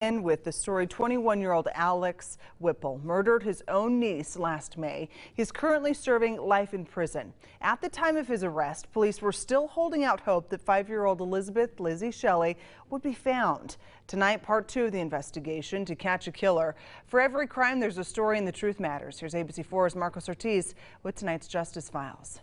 In with the story, 21-year-old Alex Whipple murdered his own niece last May. He's currently serving life in prison. At the time of his arrest, police were still holding out hope that 5-year-old Lizzie Shelley would be found. Tonight, part 2 of the investigation to catch a killer. For every crime, there's a story, and the truth matters. Here's ABC4's Marcos Ortiz with tonight's Justice Files.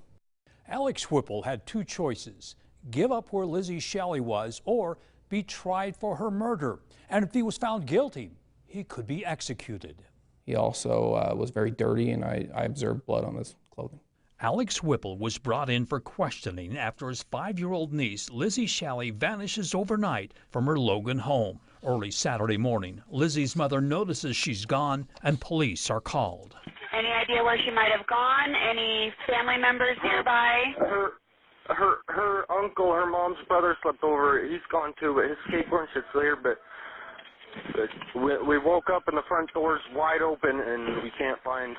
Alex Whipple had two choices: give up where Lizzie Shelley was, or be tried for her murder. And if he was found guilty, he could be executed. He also was very dirty, and I observed blood on his clothing. Alex Whipple was brought in for questioning after his 5-year-old niece, Lizzie Shelley, vanishes overnight from her Logan home. Early Saturday morning, Lizzie's mother notices she's gone, and police are called. Any idea where she might have gone? Any family members nearby? Her uncle, her mom's brother slept over. He's gone too, but his skateboard sits there. But we woke up and the front door's wide open and we can't find.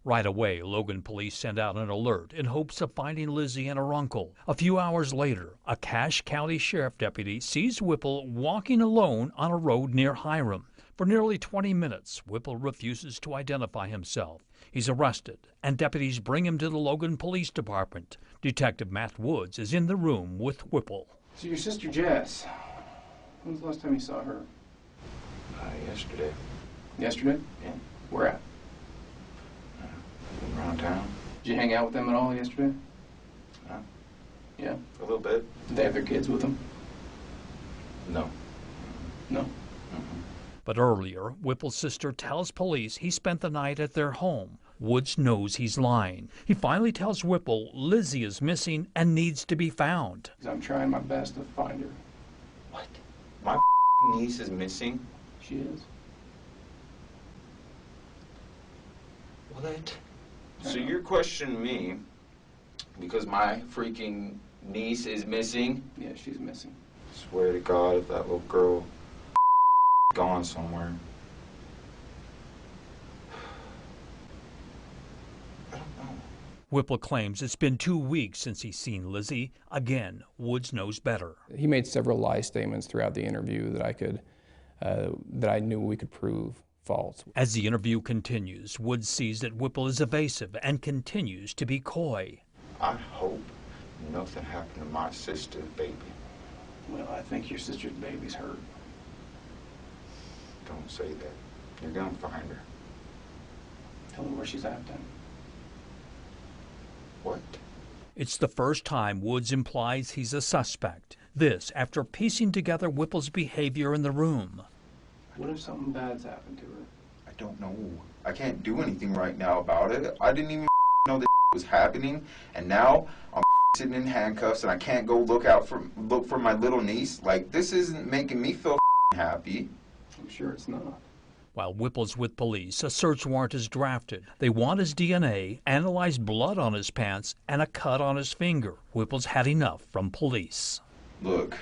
Right away, Logan police sent out an alert in hopes of finding Lizzie and her uncle. A few hours later, a Cache County Sheriff deputy sees Whipple walking alone on a road near Hiram. For nearly 20 minutes, Whipple refuses to identify himself. He's arrested, and deputies bring him to the Logan Police Department. Detective Matt Woods is in the room with Whipple. So your sister Jess, when was the last time you saw her? Yesterday. Yesterday? Yeah. Where at? Around town. Did you hang out with them at all yesterday? Yeah. A little bit. Did they have their kids with them? No. No. But earlier, Whipple's sister tells police he spent the night at their home. Woods knows he's lying. He finally tells Whipple Lizzie is missing and needs to be found. I'm trying my best to find her. What? My niece is missing? She is. What? So you're questioning me because my freaking niece is missing? Yeah, she's missing. Swear to God, if that little girl gone somewhere. I don't know. Whipple claims it's been 2 weeks since he's seen Lizzie. Again, Woods knows better. He made several lie statements throughout the interview that I knew we could prove false. As the interview continues, Woods sees that Whipple is evasive and continues to be coy. I hope nothing happened to my sister's baby. Well, I think your sister's baby's hurt. Don't say that. You're gonna find her. Tell her where she's at then. What? It's the first time Woods implies he's a suspect. This after piecing together Whipple's behavior in the room. What if something bad's happened to her? I don't know. I can't do anything right now about it. I didn't even know that was happening, and now I'm sitting in handcuffs and I can't go look for my little niece. Like, this isn't making me feel happy. I'm sure it's not. While Whipple's with police, a search warrant is drafted. They want his DNA, analyzed blood on his pants, and a cut on his finger. Whipple's had enough from police. Look,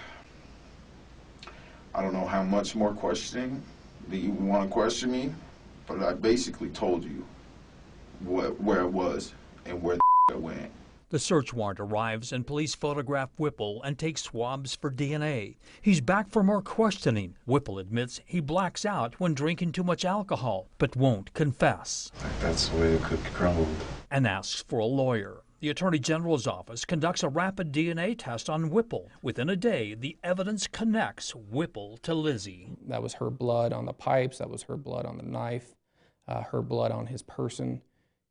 I don't know how much more questioning that you want to question me, but I basically told you where it was and where the it went. The search warrant arrives and police photograph Whipple and take swabs for DNA. He's back for more questioning. Whipple admits he blacks out when drinking too much alcohol, but won't confess. That's the way the cookie crumbled. And asks for a lawyer. The Attorney General's office conducts a rapid DNA test on Whipple. Within a day, the evidence connects Whipple to Lizzie. That was her blood on the pipes, that was her blood on the knife, her blood on his person,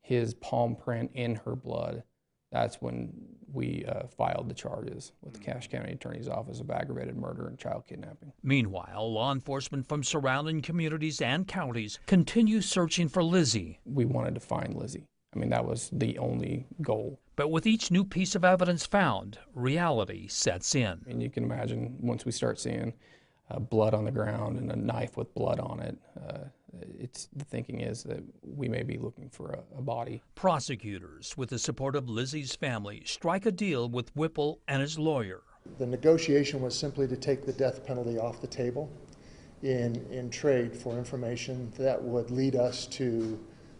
his palm print in her blood. That's when we filed the charges with the Cache County Attorney's Office of aggravated murder and child kidnapping. Meanwhile, law enforcement from surrounding communities and counties continue searching for Lizzie. We wanted to find Lizzie. I mean, that was the only goal. But with each new piece of evidence found, reality sets in. And you can imagine once we start seeing blood on the ground and a knife with blood on it, the thinking is that we may be looking for a body. Prosecutors, with the support of Lizzie's family, strike a deal with Whipple and his lawyer. The negotiation was simply to take the death penalty off the table in trade for information that would lead us to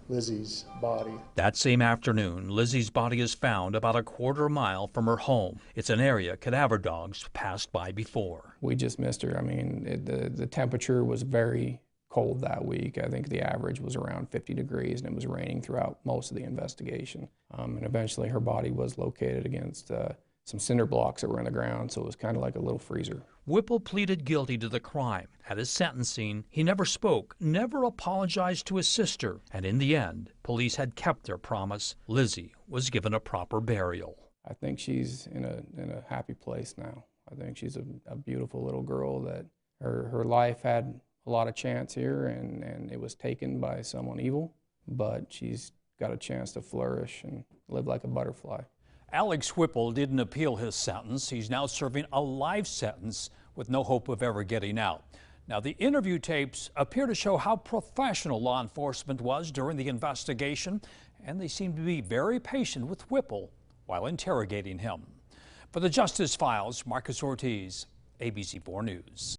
Lizzie's body. That same afternoon, Lizzie's body is found about a quarter mile from her home. It's an area cadaver dogs passed by before. We just missed her. I mean, the temperature was very cold that week. I think the average was around 50 degrees, and it was raining throughout most of the investigation. And eventually her body was located against some cinder blocks that were in the ground, so it was kind of like a little freezer. Whipple pleaded guilty to the crime. At his sentencing, he never spoke, never apologized to his sister, and in the end, police had kept their promise. Lizzie was given a proper burial. I think she's in a happy place now. I think she's a beautiful little girl that her life had a lot of chance here, and it was taken by someone evil, but she's got a chance to flourish and live like a butterfly. Alex Whipple didn't appeal his sentence. He's now serving a life sentence with no hope of ever getting out. Now, the interview tapes appear to show how professional law enforcement was during the investigation, and they seem to be very patient with Whipple while interrogating him. For the Justice Files, Marcus Ortiz, ABC4 News.